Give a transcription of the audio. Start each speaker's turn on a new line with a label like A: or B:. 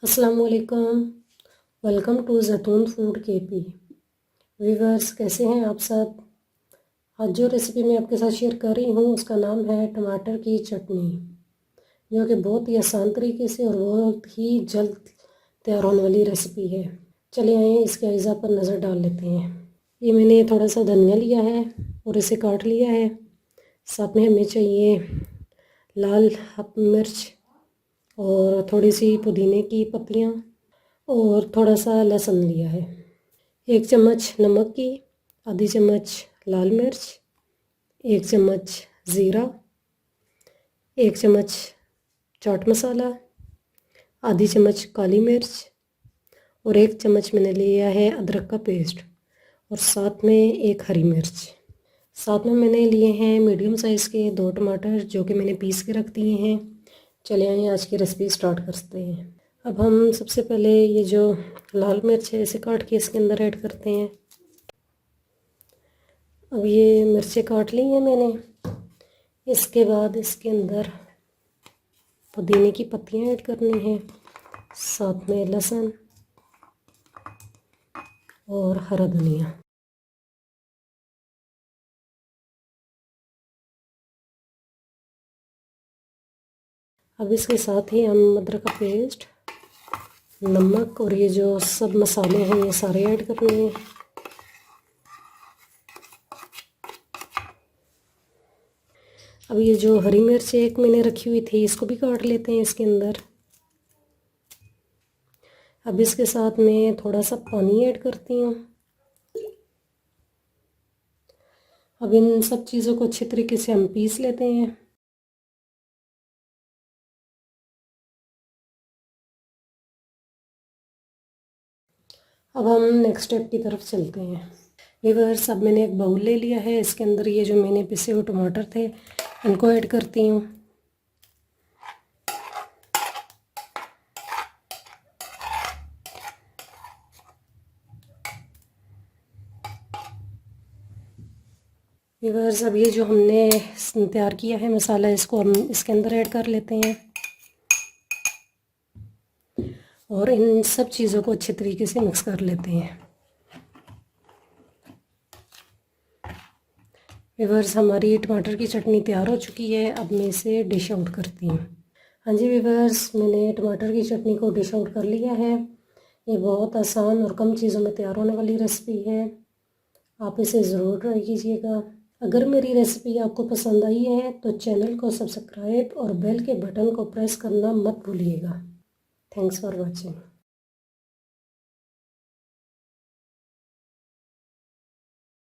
A: अस्सलाम वालेकुम। Welcome to जैतून फूड केपी। व्यूवर्स, कैसे हैं आप सब। आज जो रेसिपी मैं आपके साथ शेयर कर रही हूँ उसका नाम है टमाटर की चटनी, जो कि बहुत ही आसान तरीके से और बहुत ही जल्द तैयार होने वाली रेसिपी है। चलिए आइए इसके अज्जा पर नज़र डाल लेते हैं। ये मैंने थोड़ा सा धनिया लिया है और इसे काट लिया है। साथ में हमें चाहिए लाल मिर्च और थोड़ी सी पुदीने की पत्तियाँ और थोड़ा सा लहसुन लिया है। 1 चम्मच नमक की, आधी चम्मच लाल मिर्च, 1 चम्मच ज़ीरा, 1 चम्मच चाट मसाला, आधी चम्मच काली मिर्च और 1 चम्मच मैंने लिया है अदरक का पेस्ट और साथ में 1 हरी मिर्च। साथ में मैंने लिए हैं मीडियम साइज़ के 2 टमाटर, जो कि मैंने पीस के रख दिए हैं। चलिए आइए आज की रेसिपी स्टार्ट करते हैं। अब हम सबसे पहले ये जो लाल मिर्च है इसे काट के इसके अंदर ऐड करते हैं। अब ये मिर्चें काट ली हैं मैंने। इसके बाद इसके अंदर पुदीने की पत्तियां ऐड करनी है, साथ में लहसुन और हरा धनिया। अब इसके साथ ही हम अदरक का पेस्ट, नमक और ये जो सब मसाले हैं ये सारे ऐड करने हैं। अब ये जो हरी मिर्च एक मैंने रखी हुई थी इसको भी काट लेते हैं इसके अंदर। अब इसके साथ में थोड़ा सा पानी ऐड करती हूँ। अब इन सब चीज़ों को अच्छे तरीके से हम पीस लेते हैं। अब हम नेक्स्ट स्टेप की तरफ चलते हैं। व्यूअर्स, अब मैंने एक बाउल ले लिया है, इसके अंदर ये जो मैंने पिसे हुए टमाटर थे इनको ऐड करती हूँ। व्यूअर्स, अब ये जो हमने तैयार किया है मसाला इसको हम इसके अंदर ऐड कर लेते हैं और इन सब चीज़ों को अच्छे तरीके से मिक्स कर लेते हैं। व्यूअर्स, हमारी टमाटर की चटनी तैयार हो चुकी है। अब मैं इसे डिश आउट करती हूँ। हाँ जी व्यूअर्स, मैंने टमाटर की चटनी को डिश आउट कर लिया है। ये बहुत आसान और कम चीज़ों में तैयार होने वाली रेसिपी है। आप इसे ज़रूर ट्राई कीजिएगा। अगर मेरी रेसिपी आपको पसंद आई है तो चैनल को सब्सक्राइब और बेल के बटन को प्रेस करना मत भूलिएगा। Thanks for watching.